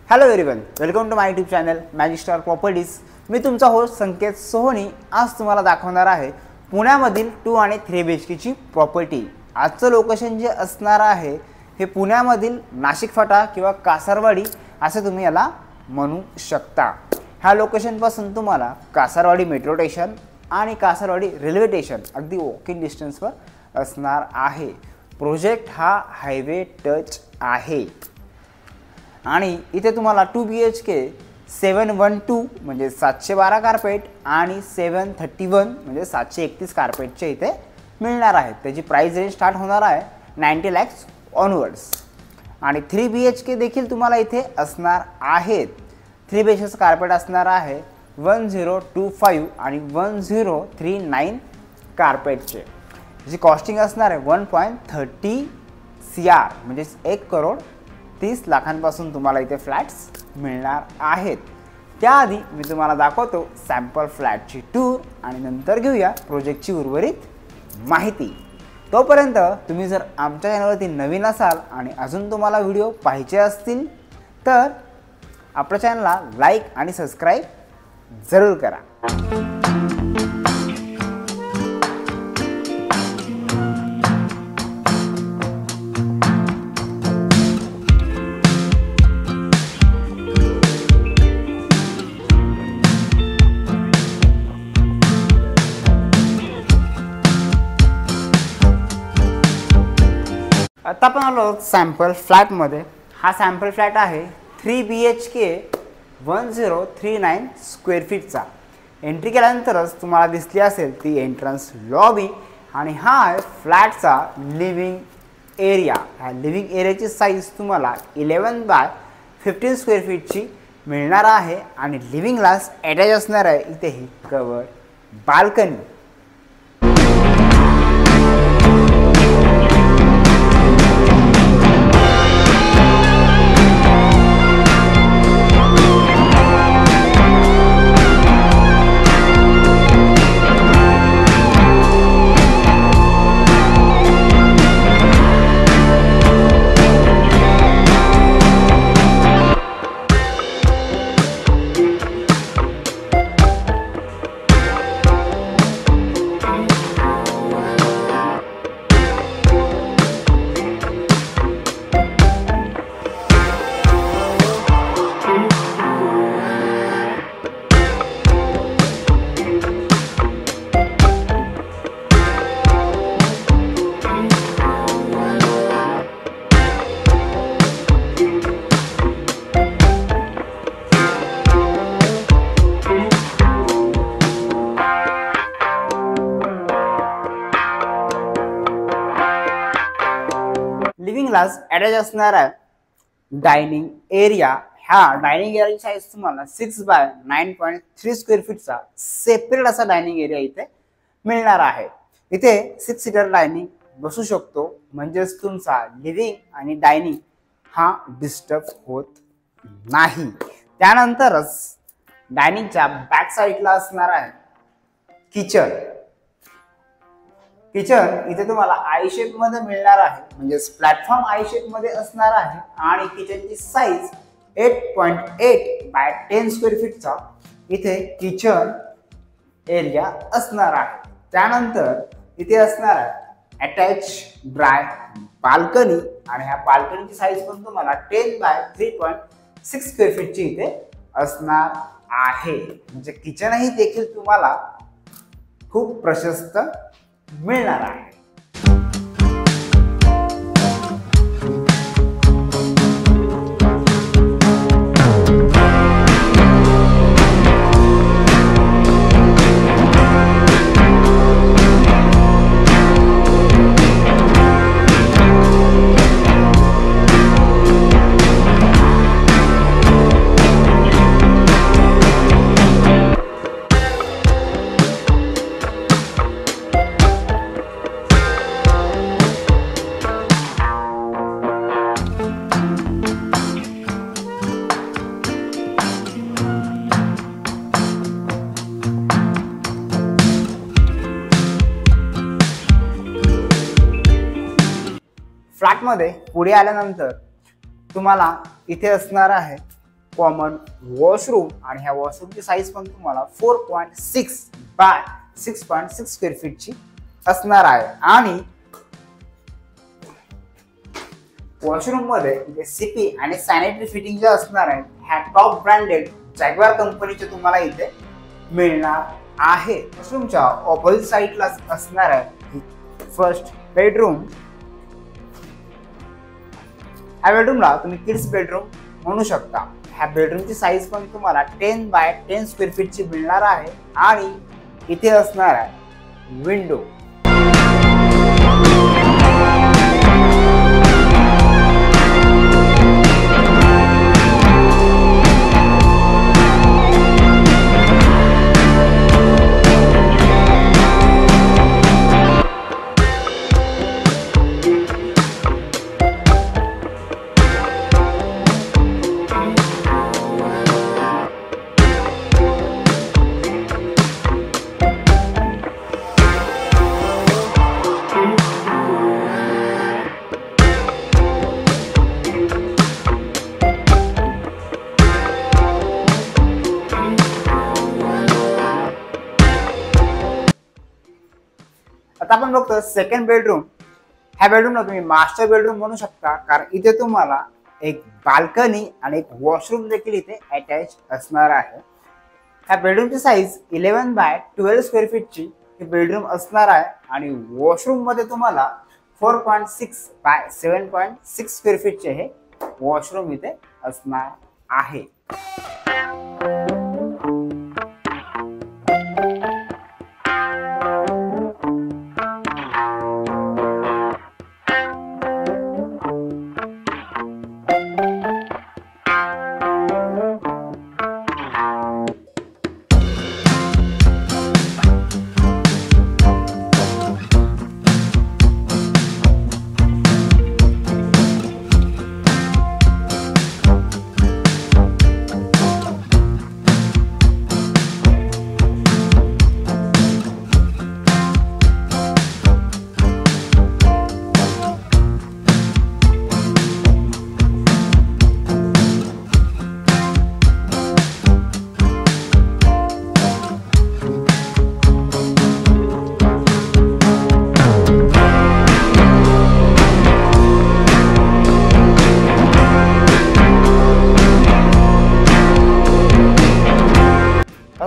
Hello everyone, welcome to my YouTube channel magic star properties. मी तुमचा host संकेत सोहनी आज तुम्हाला दाखवणार आहे पुण्यामधील 2 आणि 3 BHK ची प्रॉपर्टी। आजचं लोकेशन जे असणार आहे हे पुण्यामधील नाशिक फाटा किंवा कासारवाडी असे तुम्ही याला म्हणू शकता। ह्या लोकेशनपासून तुम्हाला कासारवाडी मेट्रो स्टेशन आणि कासारवाडी रेल्वे स्टेशन अगदी वॉकिंग डिस्टन्सवर असणार आहे। प्रोजेक्ट हा हायवे टच आहे आणि इथे तुम्हाला 2 BHK 712 म्हणजे 712 कार्पेट आणि 731 म्हणजे 731 कार्पेटचे इथे मिळणार आहेत। त्याची प्राइस रेंज स्टार्ट होणार आहे 90 lakhs ऑनवर्ड्स आणि 3 BHK देखील तुम्हाला इथे असणार आहेत। 3 BHK कार्पेट असणार आहे 1025 आणि 1039 कार्पेटचे। जी कॉस्टिंग असणार आहे 1.30 CR म्हणजे 1,30 लाखांपासून तुम्हाला इथे फ्लॅट्स मिळणार आहेत। त्याआधी मी तुम्हाला दाखवतो सॅम्पल फ्लॅटची टूर आणि नंतर घेऊया प्रोजेक्टची उर्वरित माहिती। तोपर्यंत तुम्ही जर आमच्या चॅनलवरती नवीन असाल आणि अजून तुम्हाला व्हिडिओ पाहिजे असतील तर आपल्या चॅनलला लाईक आणि सबस्क्राईब जरूर करा। आता आपण आलो सॅम्पल फ्लॅटमध्ये। हा सॅम्पल फ्लॅट आहे 3 BHK 1039 स्क्वेअर फीटचा। एंट्री केल्यानंतरच तुम्हाला दिसली असेल ती एंट्रन्स लॉबी आणि हा आहे फ्लॅटचा लिव्हिंग एरिया। ह्या लिव्हिंग एरियाची साईज तुम्हाला 11/15 स्क्वेअर फीटची मिळणार आहे आणि लिव्हिंगला अटॅच असणार आहे इथे ही कवर बाल्कनी। लिव्हिंगला अटॅच असणार आहे डायनिंग एरिया। ह्या डायनिंग एरियाची साईज तुम्हाला 6/9.3 स्क्वेअर फीटचा सेपरेट असा डायनिंग एरिया इथे मिळणार आहे। इथे 6 सीटर डायनिंग बसू शकतो म्हणजेच तुमचा लिव्हिंग आणि डायनिंग हा डिस्टर्ब होत नाही। त्यानंतरच डायनिंगच्या बॅक साईडला असणार आहे किचन। किचन इथे तुम्हाला आय शेप मध्ये मिळणार आहे म्हणजे प्लॅटफॉर्म आय शेप मध्ये असणार आहे आणि किचनची साईज 8.8/10 स्क्वेअर फीटचा इथे किचन एरिया असणार आहे। त्यानंतर इथे असणार आहे अटॅच ड्राय बाल्कनी आणि ह्या बाल्कनीची साईज पण तुम्हाला 10/3.6 स्क्वेअर फीटची इथे असणार आहे म्हणजे किचनही देखील तुम्हाला खूप प्रशस्त मिळणार आहे। फ्लॅटमध्ये पुढे आल्यानंतर तुम्हाला इथे असणार आहे कॉमन वॉशरूम आणि ह्या वॉशरूमची साईज पण तुम्हाला 4.6 बाय 6.6 स्क्वेअर फीटची असणार आहे आणि वॉशरूम मध्ये सीपी आणि सॅनिटरी फिटिंग जे असणार आहे ह्या टॉप ब्रँडेड जॅग्वार कंपनीचे तुम्हाला इथे मिळणार आहे। वॉशरूमच्या ऑपोजिट साइडला असणार आहे फर्स्ट बेडरूम। ह्या बेडरूमला तुम्ही किड्स बेडरूम म्हणू शकता। ह्या बेडरूमची साईज पण तुम्हाला 10 बाय 10 स्क्वेअर फीटची मिळणार आहे आणि इथे असणार आहे विंडो। आता आपण बघतो सेकंड बेडरूम। ह्या बेडरूमला तुम्ही मास्टर बेडरूम म्हणू शकता कारण इथे तुम्हाला एक बाल्कनी आणि एक वॉशरूम देखील इथे अटॅच असणार आहे। ह्या बेडरूमची साईज 11 बाय 12 स्क्वेअर फीटची ही बेडरूम असणार आहे आणि वॉशरूम मध्ये तुम्हाला 4.6 बाय 7.6 स्क्वेअर फीटचे हे वॉशरूम इथे असणार आहे।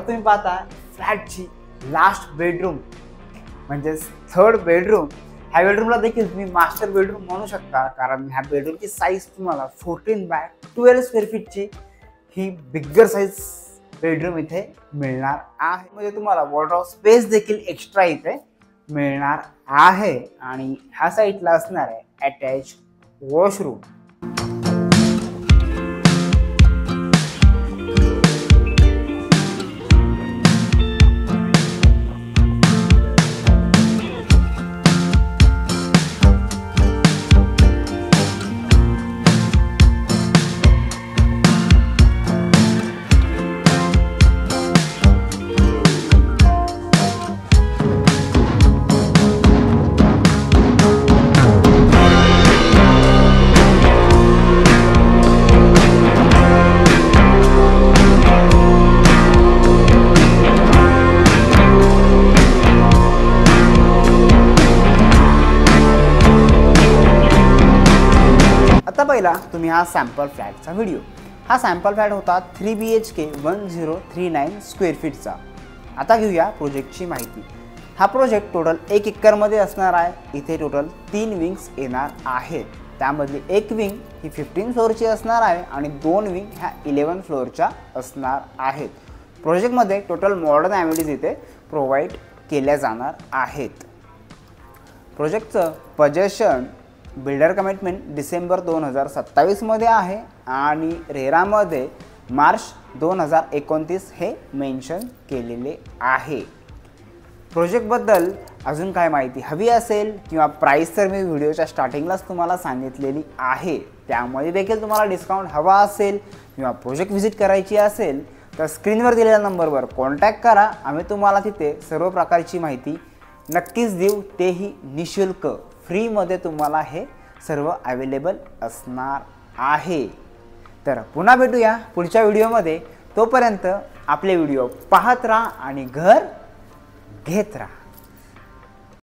तुम्ही पाहता फ्लॅटची लास्ट बेडरूम म्हणजे थर्ड बेडरूम। ह्या बेडरूमला देखील तुम्ही मास्टर बेडरूम म्हणू शकता कारण ह्या बेडरूमची साईज तुम्हाला 14 बाय 12 स्क्वेअर फीटची ही बिगर साईज बेडरूम इथे मिळणार आहे। म्हणजे तुम्हाला वॉर्डरोब स्पेस देखील एक्स्ट्रा इथे मिळणार आहे आणि ह्या साईडला असणार आहे अटॅच वॉशरूम। आता पहिला तुम्ही हा सॅम्पल फ्लॅटचा व्हिडिओ। हा सॅम्पल फ्लॅट होता 3 BHK 1039 स्क्वेअर फीटचा। आता घेऊया प्रोजेक्टची माहिती। हा प्रोजेक्ट टोटल 1 एकरमध्ये असणार आहे। इथे टोटल 3 विंग्स येणार आहेत। त्यामधली एक विंग ही 15 फ्लोअरची असणार आहे आणि 2 विंग ह्या 11 फ्लोअरच्या असणार आहेत। प्रोजेक्टमध्ये टोटल मॉडर्न ॲम्युनिटीज इथे प्रोव्हाइड केल्या जाणार आहेत। प्रोजेक्टचं पोजेशन बिल्डर कमिटमेंट डिसेंबर 2027 मध्ये आहे आणि रेरामध्ये मार्च 2029 हे मेन्शन केलेले आहे। प्रोजेक्टबद्दल अजून काय माहिती हवी असेल किंवा प्राइस तर मी व्हिडिओच्या स्टार्टिंगलाच तुम्हाला सांगितलेली आहे। त्यामुळे देखील तुम्हाला डिस्काउंट हवा असेल किंवा प्रोजेक्ट व्हिजिट करायची असेल तर स्क्रीनवर दिलेल्या नंबरवर कॉन्टॅक्ट करा। आम्ही तुम्हाला तिथे सर्व प्रकारची माहिती नक्कीच देऊ, तेही निशुल्क फ्रीमध्ये तुम्हाला हे सर्व अवेलेबल असणार आहे। तर पुन्हा भेटूया पुढच्या व्हिडिओमध्ये. तोपर्यंत आपले व्हिडिओ पाहत राहा आणि घर घेत राहा.